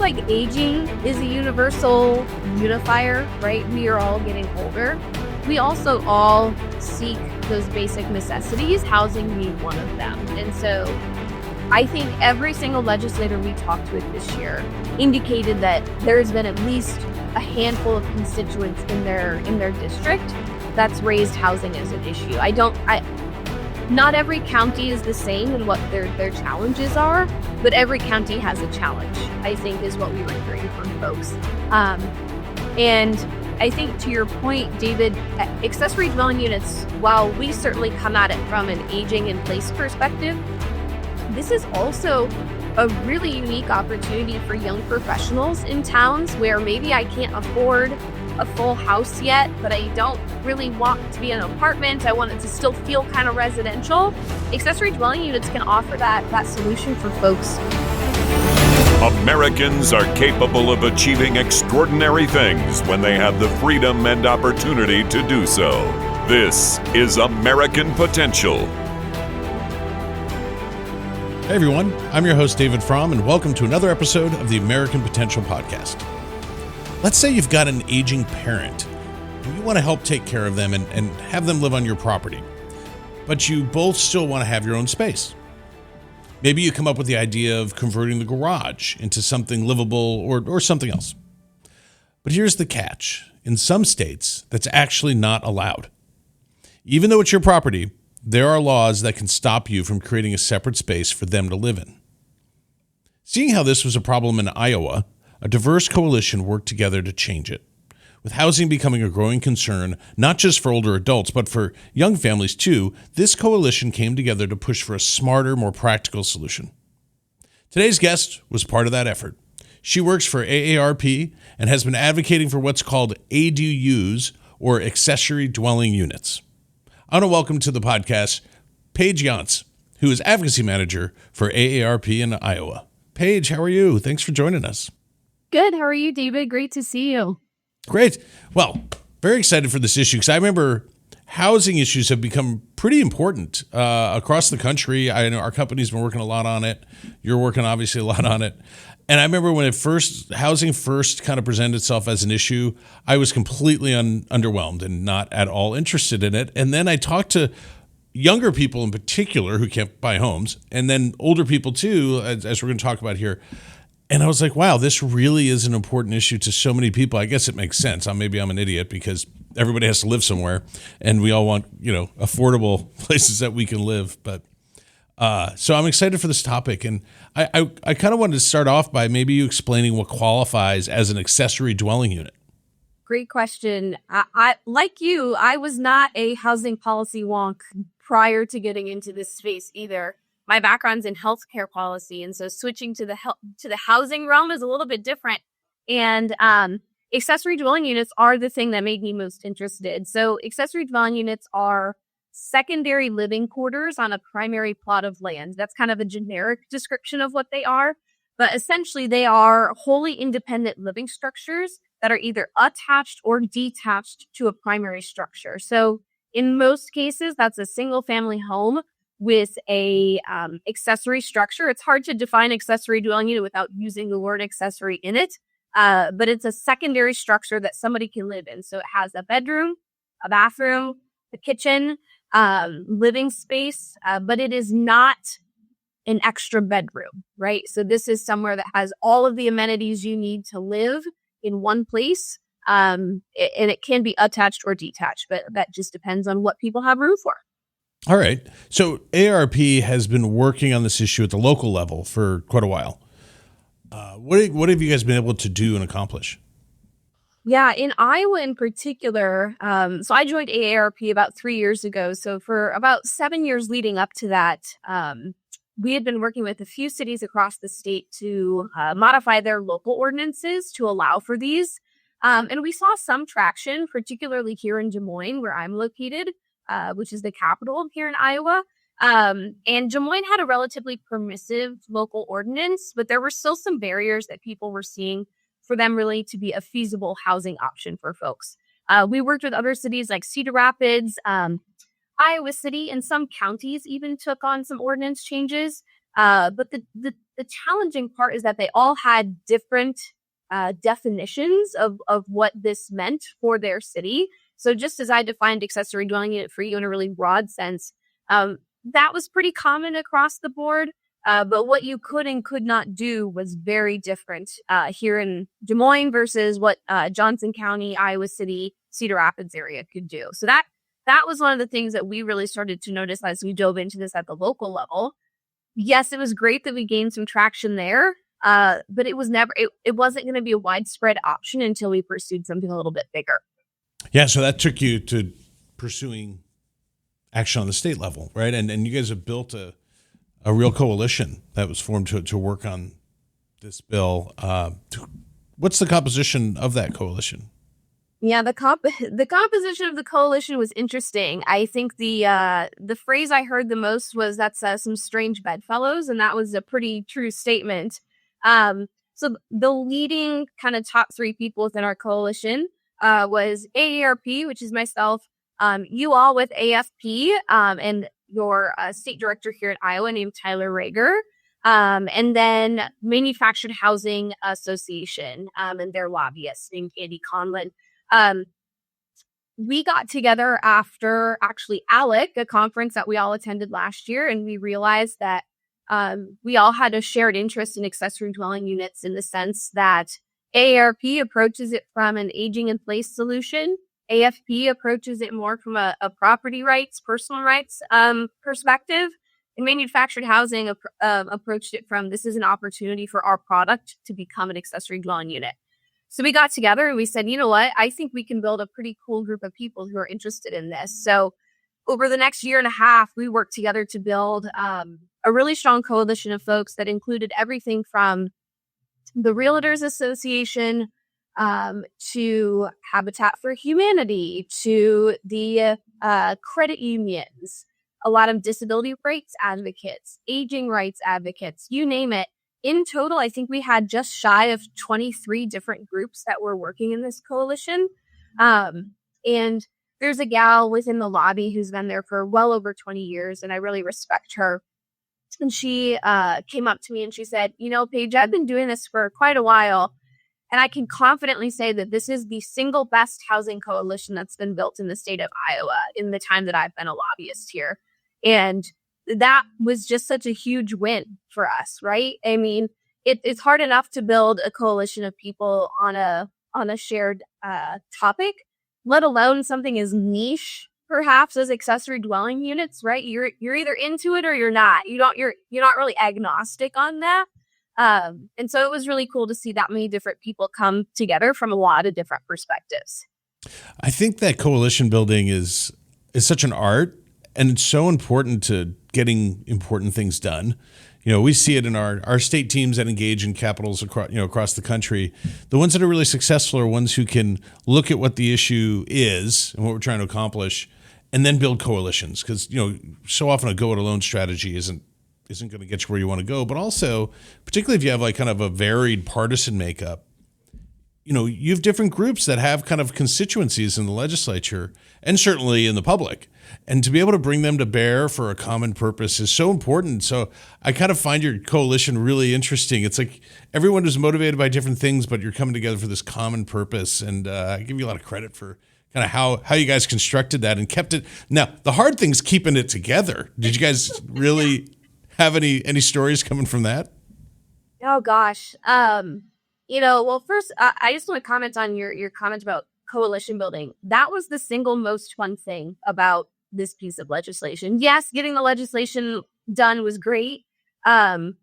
like aging is a universal unifier, right? We are all getting older. We also all seek those basic necessities, housing being one of them. And so I think every single legislator we talked with this year indicated that there's been at least a handful of constituents in their district that's raised housing as an issue. Not every county is the same in what their challenges are, but every county has a challenge, I think, is what we were hearing from folks. And I think to your point, David, accessory dwelling units, while we certainly come at it from an aging in place perspective, this is also a really unique opportunity for young professionals in towns where maybe I can't afford a full house yet, but I don't really want to be in an apartment. I want it to still feel kind of residential. Accessory dwelling units can offer that solution for folks. Americans are capable of achieving extraordinary things when they have the freedom and opportunity to do so. This is American Potential. Hey everyone, I'm your host David Fromm, and welcome to another episode of the American Potential Podcast. Let's say you've got an aging parent and you want to help take care of them and have them live on your property, but you both still want to have your own space. Maybe you come up with the idea of converting the garage into something livable or something else. But here's the catch. In some states, that's actually not allowed. Even though it's your property, there are laws that can stop you from creating a separate space for them to live in. Seeing how this was a problem in Iowa, a diverse coalition worked together to change it. With housing becoming a growing concern, not just for older adults, but for young families too, this coalition came together to push for a smarter, more practical solution. Today's guest was part of that effort. She works for AARP and has been advocating for what's called ADUs, or accessory dwelling units. I want to welcome to the podcast Paige Yontz, who is Advocacy Manager for AARP in Iowa. Paige, how are you? Thanks for joining us. Good. How are you, David? Great to see you. Great. Well, very excited for this issue because I remember housing issues have become pretty important across the country. I know our company's been working a lot on it. You're working obviously a lot on it. And I remember when housing first kind of presented itself as an issue, I was completely underwhelmed and not at all interested in it. And then I talked to younger people in particular who can't buy homes, and then older people too, as we're going to talk about here. And I was like, wow, this really is an important issue to so many people. I guess it makes sense. Maybe I'm an idiot because everybody has to live somewhere and we all want, affordable places that we can live. But so I'm excited for this topic. And I kind of wanted to start off by maybe you explaining what qualifies as an accessory dwelling unit. Great question. I like you, I was not a housing policy wonk prior to getting into this space either. My background's in healthcare policy, and so switching to the housing realm is a little bit different. And accessory dwelling units are the thing that made me most interested. So accessory dwelling units are secondary living quarters on a primary plot of land. That's kind of a generic description of what they are. But essentially, they are wholly independent living structures that are either attached or detached to a primary structure. So in most cases, that's a single family home with a accessory structure. It's hard to define accessory dwelling unit without using the word accessory in it, but it's a secondary structure that somebody can live in. So it has a bedroom, a bathroom, a kitchen, living space, but it is not an extra bedroom, right? So this is somewhere that has all of the amenities you need to live in one place, and it can be attached or detached, but that just depends on what people have room for. All right. So AARP has been working on this issue at the local level for quite a while. What have you guys been able to do and accomplish? Yeah, in Iowa in particular, so I joined AARP about 3 years ago. So for about 7 years leading up to that, we had been working with a few cities across the state to modify their local ordinances to allow for these. And we saw some traction, particularly here in Des Moines, where I'm located, which is the capital here in Iowa. And Des Moines had a relatively permissive local ordinance, but there were still some barriers that people were seeing for them really to be a feasible housing option for folks. We worked with other cities like Cedar Rapids, Iowa City, and some counties even took on some ordinance changes. But the the challenging part is that they all had different definitions of what this meant for their city. So just as I defined accessory dwelling unit for you in a really broad sense, that was pretty common across the board. But what you could and could not do was very different here in Des Moines versus what Johnson County, Iowa City, Cedar Rapids area could do. So that was one of the things that we really started to notice as we dove into this at the local level. Yes, it was great that we gained some traction there, but it wasn't going to be a widespread option until we pursued something a little bit bigger. Yeah, so that took you to pursuing action on the state level, right? And you guys have built a real coalition that was formed to work on this bill. What's the composition of that coalition? Yeah, the composition of the coalition was interesting. I think the phrase I heard the most was that's some strange bedfellows, and that was a pretty true statement. So the leading kind of top three people within our coalition was AARP, which is myself, you all with AFP, and your state director here in Iowa named Tyler Rager, and then Manufactured Housing Association and their lobbyist named Andy Conlon. We got together after actually ALEC, a conference that we all attended last year, and we realized that we all had a shared interest in accessory dwelling units in the sense that AARP approaches it from an aging in place solution. AFP approaches it more from a property rights, personal rights perspective. And manufactured housing approached it from this is an opportunity for our product to become an accessory dwelling unit. So we got together and we said, you know what, I think we can build a pretty cool group of people who are interested in this. So over the next year and a half, we worked together to build a really strong coalition of folks that included everything from the Realtors Association to Habitat for Humanity, to the credit unions, a lot of disability rights advocates, aging rights advocates, you name it. In total, I think we had just shy of 23 different groups that were working in this coalition. And there's a gal within the lobby who's been there for well over 20 years, and I really respect her. And she came up to me and she said, you know, Paige, I've been doing this for quite a while, and I can confidently say that this is the single best housing coalition that's been built in the state of Iowa in the time that I've been a lobbyist here. And that was just such a huge win for us, right? I mean, it's hard enough to build a coalition of people on a shared topic, let alone something as niche, perhaps, as accessory dwelling units, right? You're either into it or you're not. You're not really agnostic on that. And so it was really cool to see that many different people come together from a lot of different perspectives. I think that coalition building is such an art, and it's so important to getting important things done. You know, we see it in our state teams that engage in capitals across the country. The ones that are really successful are ones who can look at what the issue is and what we're trying to accomplish, and then build coalitions. Because, you know, so often a go-it-alone strategy isn't going to get you where you want to go. But also, particularly if you have like kind of a varied partisan makeup, you know, you have different groups that have kind of constituencies in the legislature and certainly in the public. And to be able to bring them to bear for a common purpose is so important. So I kind of find your coalition really interesting. It's like everyone is motivated by different things, but you're coming together for this common purpose. And I give you a lot of credit for kind of how you guys constructed that and kept it. Now, the hard thing's keeping it together. Did you guys really have any stories coming from that? Oh, gosh. You know, well, first, I just want to comment on your comment about coalition building. That was the single most fun thing about this piece of legislation. Yes, getting the legislation done was great. But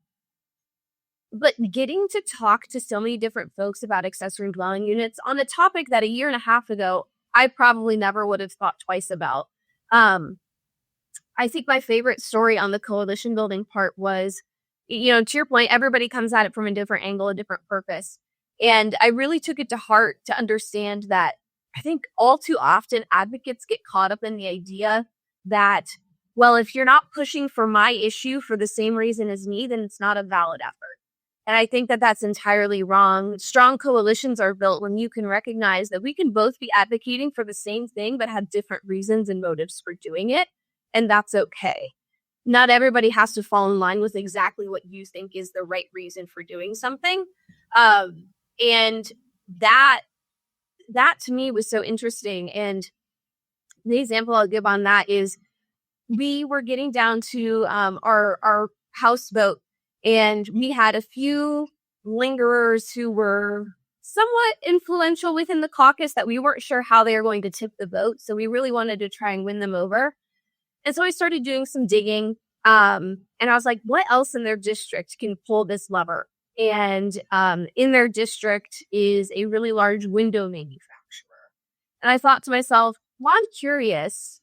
getting to talk to so many different folks about accessory dwelling units on a topic that a year and a half ago, I probably never would have thought twice about. I think my favorite story on the coalition building part was, you know, to your point, everybody comes at it from a different angle, a different purpose. And I really took it to heart to understand that I think all too often advocates get caught up in the idea that, well, if you're not pushing for my issue for the same reason as me, then it's not a valid effort. And I think that that's entirely wrong. Strong coalitions are built when you can recognize that we can both be advocating for the same thing, but have different reasons and motives for doing it. And that's okay. not everybody has to fall in line with exactly what you think is the right reason for doing something. And that to me was so interesting. And the example I'll give on that is we were getting down to our house vote, and we had a few lingerers who were somewhat influential within the caucus that we weren't sure how they were going to tip the vote. So we really wanted to try and win them over. And so I started doing some digging. And I was like, what else in their district can pull this lever? And in their district is a really large window manufacturer. And I thought to myself, well, I'm curious,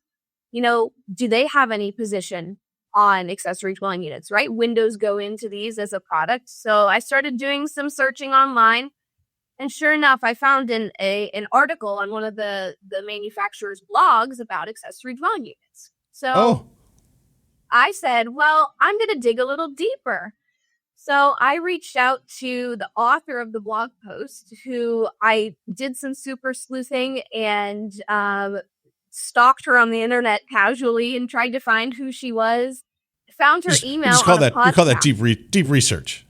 do they have any position on accessory dwelling units, right? Windows go into these as a product. So I started doing some searching online. And sure enough, I found an article on one of the manufacturer's blogs about accessory dwelling units. So I said, well, I'm going to dig a little deeper. So I reached out to the author of the blog post, who I did some super sleuthing and stalked her on the internet casually and tried to find who she was. Found her email. You call that deep research.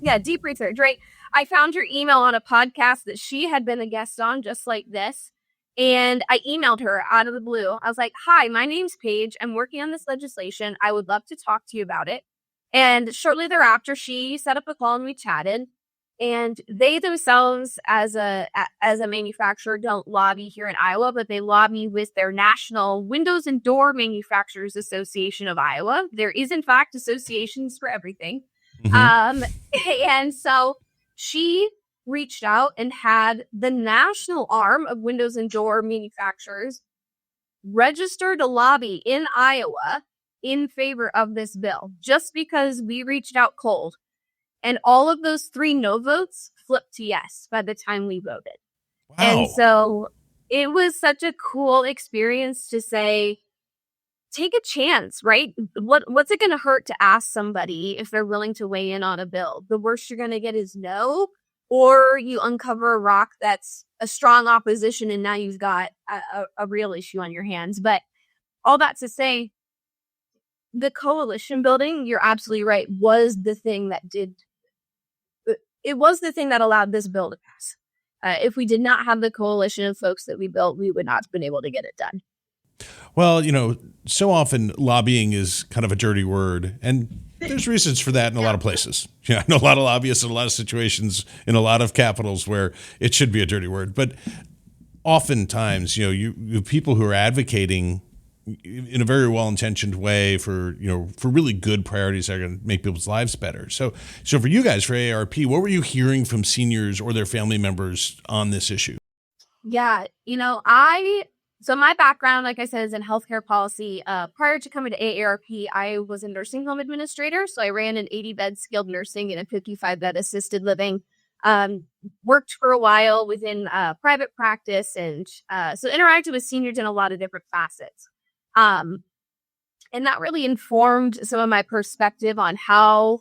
Yeah, deep research, right? I found her email on a podcast that she had been a guest on, just like this. And I emailed her out of the blue. I was like, hi, my name's Paige. I'm working on this legislation. I would love to talk to you about it. And shortly thereafter, she set up a call and we chatted. And they themselves, as a manufacturer, don't lobby here in Iowa, but they lobby with their National Windows and Door Manufacturers Association of Iowa. There is, in fact, associations for everything. Mm-hmm. And so she reached out and had the national arm of windows and door manufacturers registered a lobby in Iowa in favor of this bill, just because we reached out cold. And all of those 3 no votes flipped to yes by the time we voted. Wow. And so it was such a cool experience to say, take a chance, right? What's it going to hurt to ask somebody if they're willing to weigh in on a bill? The worst you're going to get is no, or you uncover a rock that's a strong opposition and now you've got a real issue on your hands. But all that to say, the coalition building, you're absolutely right, was the thing that allowed this bill to pass. If we did not have the coalition of folks that we built, we would not have been able to get it done. Well, so often lobbying is kind of a dirty word, and there's reasons for that in a lot of places. I know a lot of lobbyists in a lot of situations in a lot of capitals where it should be a dirty word, but oftentimes, you people who are advocating in a very well-intentioned way for really good priorities that are going to make people's lives better. So for you guys, for AARP, what were you hearing from seniors or their family members on this issue? Yeah, so my background, like I said, is in healthcare policy. Prior to coming to AARP, I was a nursing home administrator. So I ran an 80-bed skilled nursing and a 55-bed assisted living. Worked for a while within private practice, and so interacted with seniors in a lot of different facets. And that really informed some of my perspective on how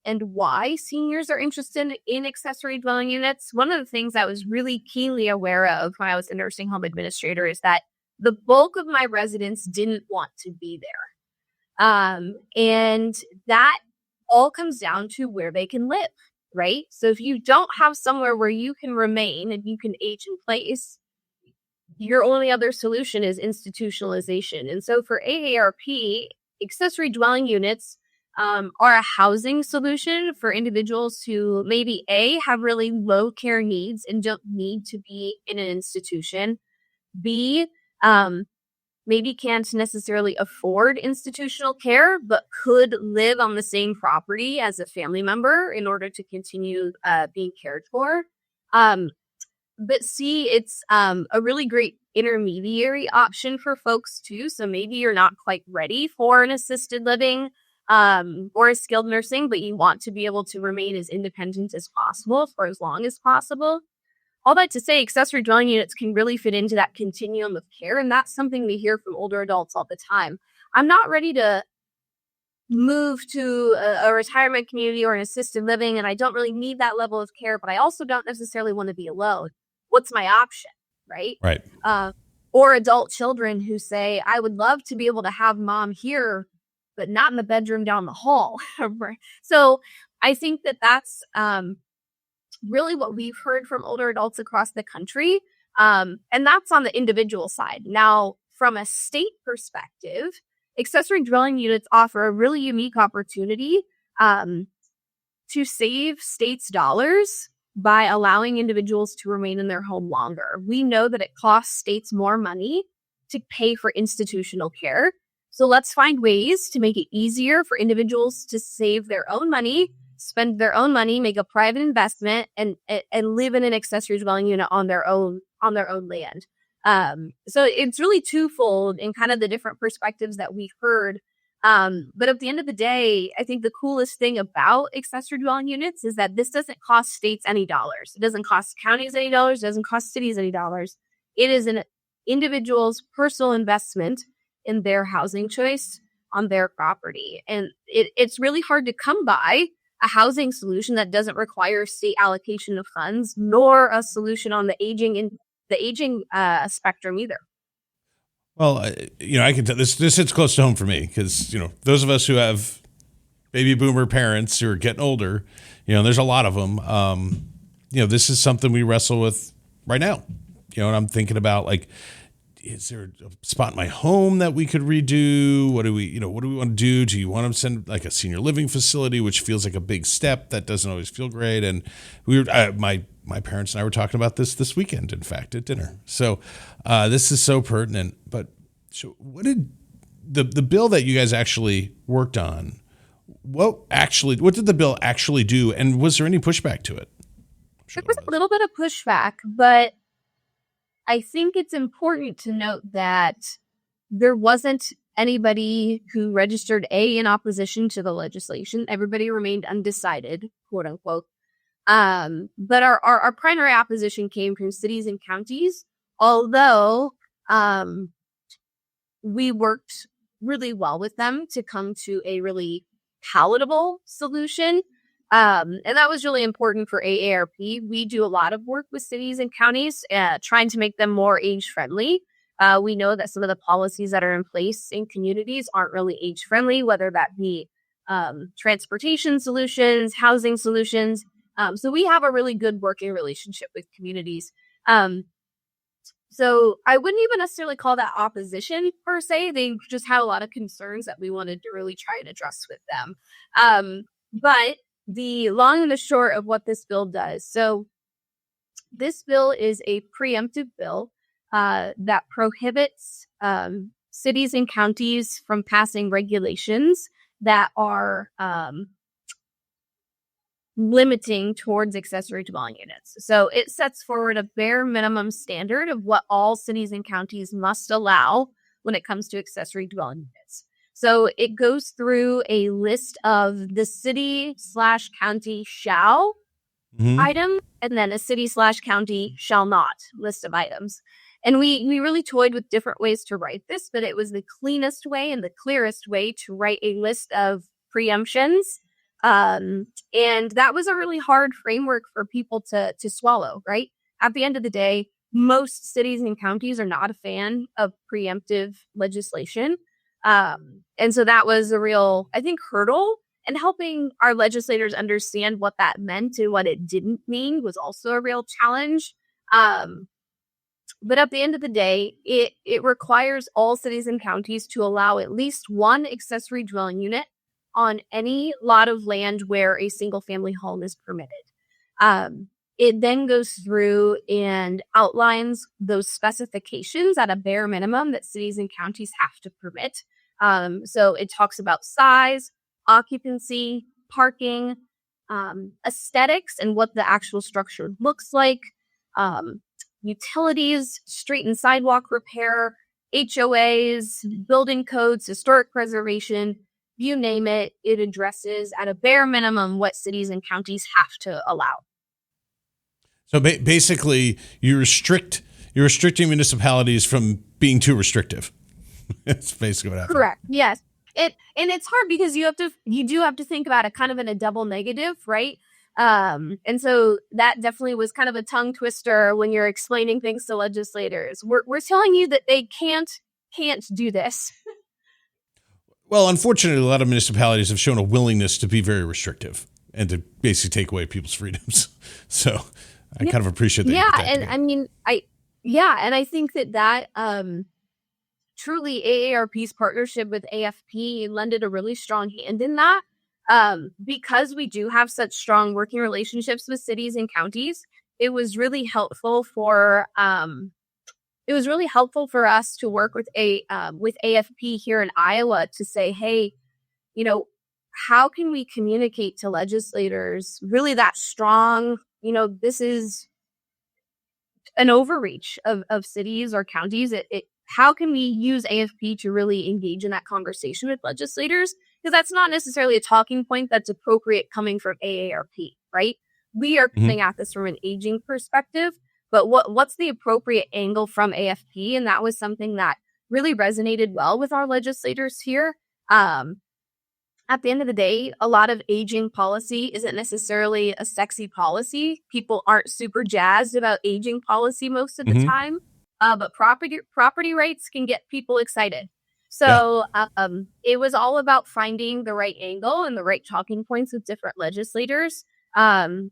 and why seniors are interested in accessory dwelling units. One of the things I was really keenly aware of when I was a nursing home administrator is that the bulk of my residents didn't want to be there. And that all comes down to where they can live, right? So if you don't have somewhere where you can remain and you can age in place, your only other solution is institutionalization. And so for AARP, accessory dwelling units are a housing solution for individuals who maybe have really low care needs and don't need to be in an institution. B, maybe can't necessarily afford institutional care, but could live on the same property as a family member in order to continue being cared for. But C, it's a really great intermediary option for folks too. So maybe you're not quite ready for an assisted living or a skilled nursing, but you want to be able to remain as independent as possible for as long as possible. All that to say, accessory dwelling units can really fit into that continuum of care. And that's something we hear from older adults all the time. I'm not ready to move to a retirement community or an assisted living, and I don't really need that level of care, but I also don't necessarily want to be alone. What's my option, right? Right. Or adult children who say, I would love to be able to have mom here, but not in the bedroom down the hall. So I think that that's really what we've heard from older adults across the country. And that's on the individual side. Now, from a state perspective, accessory dwelling units offer a really unique opportunity to save states dollars by allowing individuals to remain in their home longer. We know that it costs states more money to pay for institutional care. So let's find ways to make it easier for individuals to save their own money, spend their own money, make a private investment, and live in an accessory dwelling unit on their own land. So it's really twofold in kind of the different perspectives that we heard. But at the end of the day, I think the coolest thing about accessory dwelling units is that this doesn't cost states any dollars. It doesn't cost counties any dollars. It doesn't cost cities any dollars. It is an individual's personal investment in their housing choice on their property. And it's really hard to come by a housing solution that doesn't require state allocation of funds, nor a solution on the aging spectrum either. Well, I can tell this hits close to home for me because, those of us who have baby boomer parents who are getting older, there's a lot of them. This is something we wrestle with right now, and I'm thinking about, like, is there a spot in my home that we could redo? What do we want to do? Do you want to send like a senior living facility, which feels like a big step that doesn't always feel great? And my parents and I were talking about this weekend, in fact, at dinner. So this is so pertinent. But so what did the bill that you guys actually worked on, what did the bill actually do? And was there any pushback to it? There was a little bit of pushback, but I think it's important to note that there wasn't anybody who registered in opposition to the legislation. Everybody remained undecided, quote unquote. But our primary opposition came from cities and counties, although we worked really well with them to come to a really palatable solution. And that was really important for AARP. We do a lot of work with cities and counties, trying to make them more age-friendly. We know that some of the policies that are in place in communities aren't really age-friendly, whether that be transportation solutions, housing solutions. So we have a really good working relationship with communities. So I wouldn't even necessarily call that opposition per se. They just had a lot of concerns that we wanted to really try and address with them. But the long and the short of what this bill does. So this bill is a preemptive bill that prohibits cities and counties from passing regulations that are limiting towards accessory dwelling units. So it sets forward a bare minimum standard of what all cities and counties must allow when it comes to accessory dwelling units. So it goes through a list of the city/county shall item, and then a city/county shall not list of items. And we really toyed with different ways to write this, but it was the cleanest way and the clearest way to write a list of preemptions. And that was a really hard framework for people to swallow, right? At the end of the day, most cities and counties are not a fan of preemptive legislation. And so that was a real, I think, hurdle. And helping our legislators understand what that meant and what it didn't mean was also a real challenge. But at the end of the day, it requires all cities and counties to allow at least one accessory dwelling unit on any lot of land where a single family home is permitted. It then goes through and outlines those specifications at a bare minimum that cities and counties have to permit. So it talks about size, occupancy, parking, aesthetics, and what the actual structure looks like, utilities, street and sidewalk repair, HOAs, building codes, historic preservation, you name it, it addresses at a bare minimum what cities and counties have to allow. So basically, you're restricting municipalities from being too restrictive. That's basically what happened. Correct. Yes. And it's hard because you do have to think about it kind of in a double negative, right? And so that definitely was kind of a tongue twister when you're explaining things to legislators. We're telling you that they can't do this. Well, unfortunately, a lot of municipalities have shown a willingness to be very restrictive and to basically take away people's freedoms. So I kind of appreciate that. Yeah, and I mean, I think that truly AARP's partnership with AFP lended a really strong hand in that. Because we do have such strong working relationships with cities and counties, it was really helpful for us to work with AFP here in Iowa to say, hey, how can we communicate to legislators really that strong, this is an overreach of cities or counties. How can we use AFP to really engage in that conversation with legislators? Because that's not necessarily a talking point that's appropriate coming from AARP, right? We are coming at this from an aging perspective, but what's the appropriate angle from AFP? And that was something that really resonated well with our legislators here. At the end of the day, a lot of aging policy isn't necessarily a sexy policy. People aren't super jazzed about aging policy most of the time, but property rights can get people excited. So it was all about finding the right angle and the right talking points with different legislators. And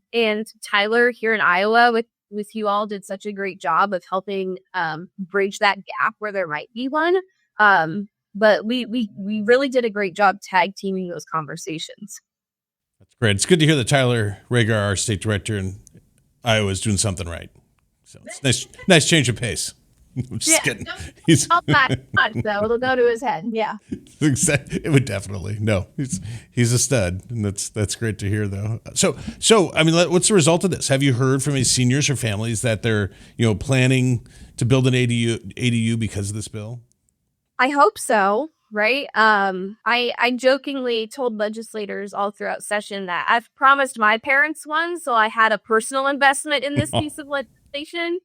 Tyler here in Iowa with you all did such a great job of helping bridge that gap where there might be one. But we really did a great job tag teaming those conversations. That's great. It's good to hear that Tyler Rager, our state director in Iowa, is doing something right. So it's nice change of pace. I'm just kidding. He's all that much, though. It'll go to his head. Yeah. It would definitely. No, he's a stud, and that's great to hear, though. So I mean, what's the result of this? Have you heard from any seniors or families that they're planning to build an ADU because of this bill? I hope so. Right. I jokingly told legislators all throughout session that I've promised my parents one, so I had a personal investment in this piece of legislation.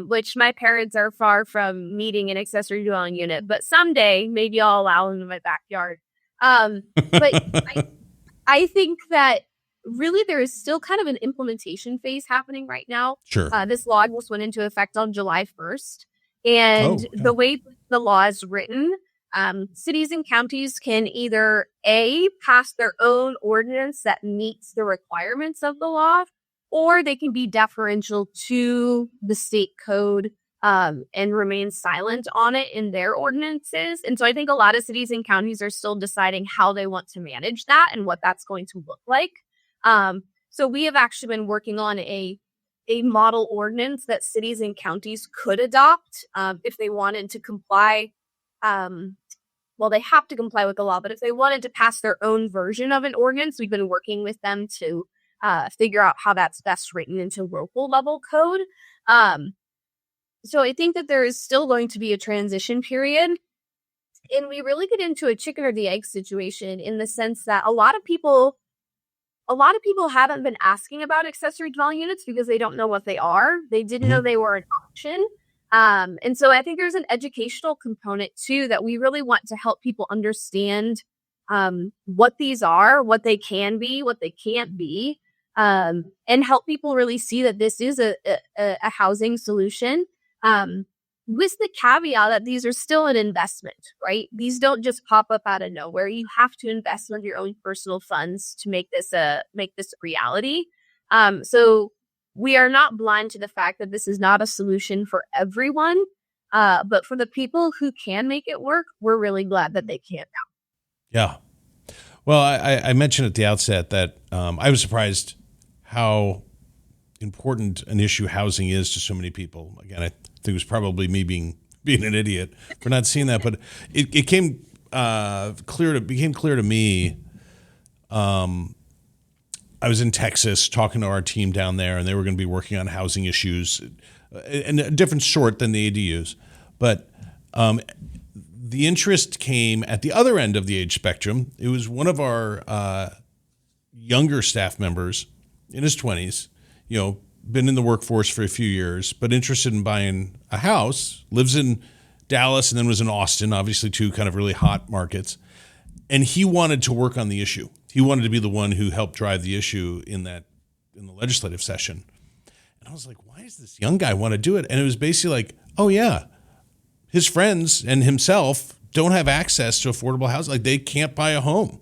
Which my parents are far from meeting an accessory dwelling unit, but someday maybe I'll allow them in my backyard. But I think that really there is still kind of an implementation phase happening right now. Sure. This law just went into effect on July 1st. And the way the law is written, cities and counties can either pass their own ordinance that meets the requirements of the law, or they can be deferential to the state code and remain silent on it in their ordinances. And so I think a lot of cities and counties are still deciding how they want to manage that and what that's going to look like. So we have actually been working on a model ordinance that cities and counties could adopt if they wanted to comply. Well, they have to comply with the law, but if they wanted to pass their own version of an ordinance, we've been working with them to figure out how that's best written into local level code. So I think that there is still going to be a transition period. And we really get into a chicken or the egg situation in the sense that a lot of people haven't been asking about accessory dwelling units because they don't know what they are. They didn't know they were an option. And so I think there's an educational component too that we really want to help people understand what these are, what they can be, what they can't be. And help people really see that this is a housing solution, with the caveat that these are still an investment, right? These don't just pop up out of nowhere. You have to invest with your own personal funds to make this a reality. So we are not blind to the fact that this is not a solution for everyone, but for the people who can make it work, we're really glad that they can now. Yeah. Well, I mentioned at the outset that I was surprised how important an issue housing is to so many people. Again, I think it was probably me being an idiot for not seeing that, but it became clear to me. I was in Texas talking to our team down there, and they were going to be working on housing issues, and a different sort than the ADUs. But the interest came at the other end of the age spectrum. It was one of our younger staff members in his 20s, been in the workforce for a few years, but interested in buying a house, lives in Dallas and then was in Austin, obviously two kind of really hot markets. And he wanted to work on the issue. He wanted to be the one who helped drive the issue in the legislative session. And I was like, why does this young guy want to do it? And it was basically like, oh yeah, his friends and himself don't have access to affordable housing. Like they can't buy a home.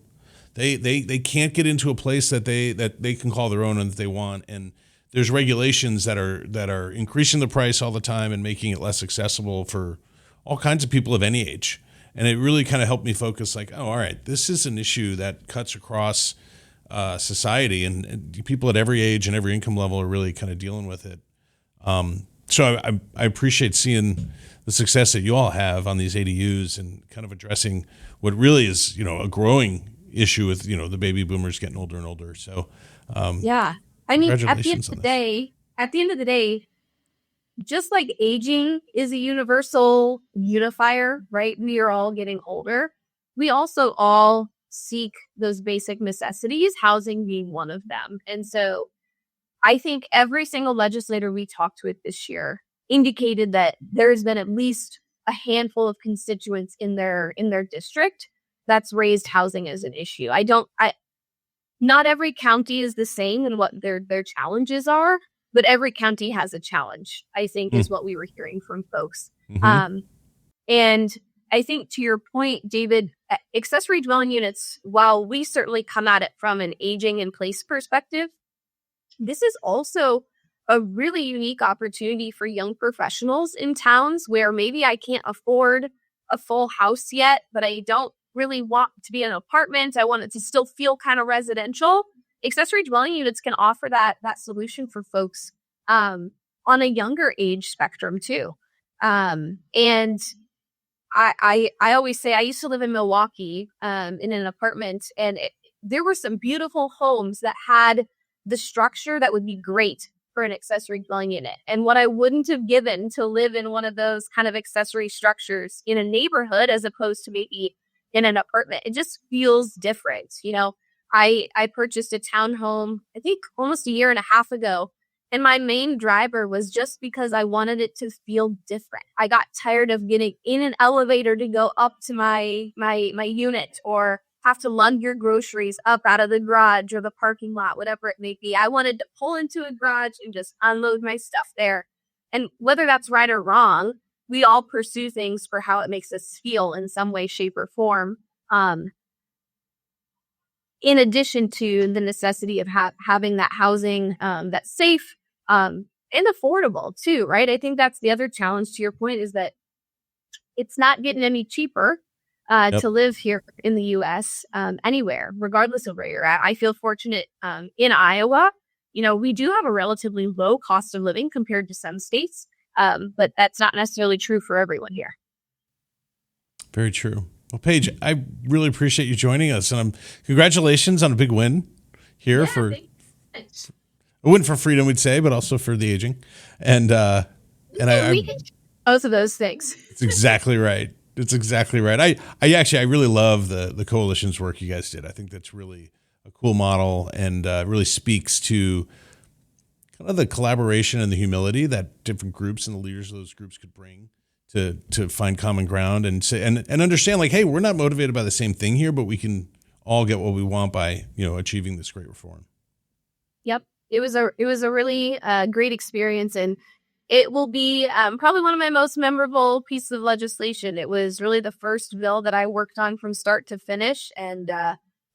They can't get into a place that they can call their own and that they want. And there's regulations that are increasing the price all the time and making it less accessible for all kinds of people of any age. And it really kind of helped me focus like, oh, all right, this is an issue that cuts across society, and people at every age and every income level are really kind of dealing with it. So I appreciate seeing the success that you all have on these ADUs and kind of addressing what really is, a growing issue with, the baby boomers getting older and older. So, yeah, I mean, at the end of the day, just like aging is a universal unifier, right? We are all getting older. We also all seek those basic necessities, housing being one of them. And so I think every single legislator we talked with this year indicated that there's been at least a handful of constituents in their district that's raised housing as an issue. Not every county is the same in what their challenges are, but every county has a challenge, I think, is what we were hearing from folks. Mm-hmm. And I think to your point, David, accessory dwelling units, while we certainly come at it from an aging in place perspective, this is also a really unique opportunity for young professionals in towns where maybe I can't afford a full house yet, but I don't really want to be in an apartment. I want it to still feel kind of residential. Accessory dwelling units can offer that solution for folks on a younger age spectrum too. And I always say I used to live in Milwaukee in an apartment, and there were some beautiful homes that had the structure that would be great for an accessory dwelling unit. And what I wouldn't have given to live in one of those kind of accessory structures in a neighborhood as opposed to maybe in an apartment, it just feels different. I purchased a townhome, I think almost a year and a half ago. And my main driver was just because I wanted it to feel different. I got tired of getting in an elevator to go up to my unit, or have to lug your groceries up out of the garage or the parking lot, whatever it may be. I wanted to pull into a garage and just unload my stuff there. And whether that's right or wrong, we all pursue things for how it makes us feel in some way, shape, or form. In addition to the necessity of having that housing that's safe and affordable too, right? I think that's the other challenge to your point, is that it's not getting any cheaper to live here in the U.S. Anywhere, regardless of where you're at. I feel fortunate in Iowa. We do have a relatively low cost of living compared to some states, but that's not necessarily true for everyone here. Very true. Well, Paige, I really appreciate you joining us, and congratulations on a big win here for a win for freedom, we'd say, but also for the aging. And I both of those things. It's exactly right. It's exactly right. I really love the coalition's work you guys did. I think that's really a cool model, and really speaks to kind of the collaboration and the humility that different groups and the leaders of those groups could bring to find common ground and say and understand, like, hey, we're not motivated by the same thing here, but we can all get what we want by achieving this great reform. Yep, it was a really great experience, and it will be probably one of my most memorable pieces of legislation. It was really the first bill that I worked on from start to finish, and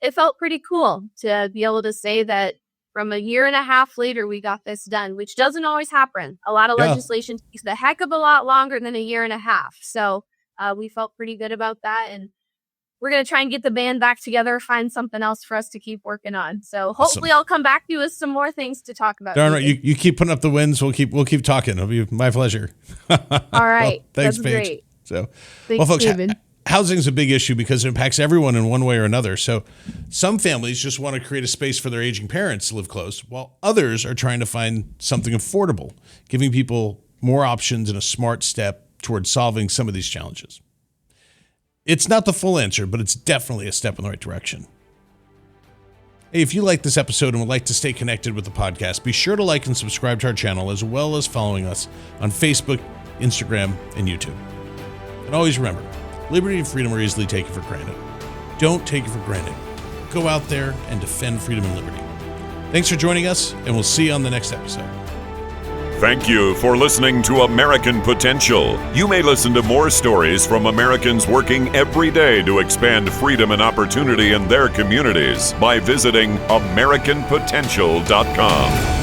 it felt pretty cool to be able to say that from a year and a half later, we got this done, which doesn't always happen. A lot of legislation takes a heck of a lot longer than a year and a half. So we felt pretty good about that. And we're going to try and get the band back together, find something else for us to keep working on. So hopefully I'll come back to you with some more things to talk about. Darn right. You keep putting up the wins. We'll keep talking. It'll be my pleasure. All right. Well, thanks, Paige. Great. So, thanks, folks, housing is a big issue because it impacts everyone in one way or another. So some families just want to create a space for their aging parents to live close, while others are trying to find something affordable, giving people more options and a smart step towards solving some of these challenges. It's not the full answer, but it's definitely a step in the right direction. Hey, if you like this episode and would like to stay connected with the podcast, be sure to like and subscribe to our channel, as well as following us on Facebook, Instagram, and YouTube. And always remember, liberty and freedom are easily taken for granted. Don't take it for granted. Go out there and defend freedom and liberty. Thanks for joining us, and we'll see you on the next episode. Thank you for listening to American Potential. You may listen to more stories from Americans working every day to expand freedom and opportunity in their communities by visiting AmericanPotential.com.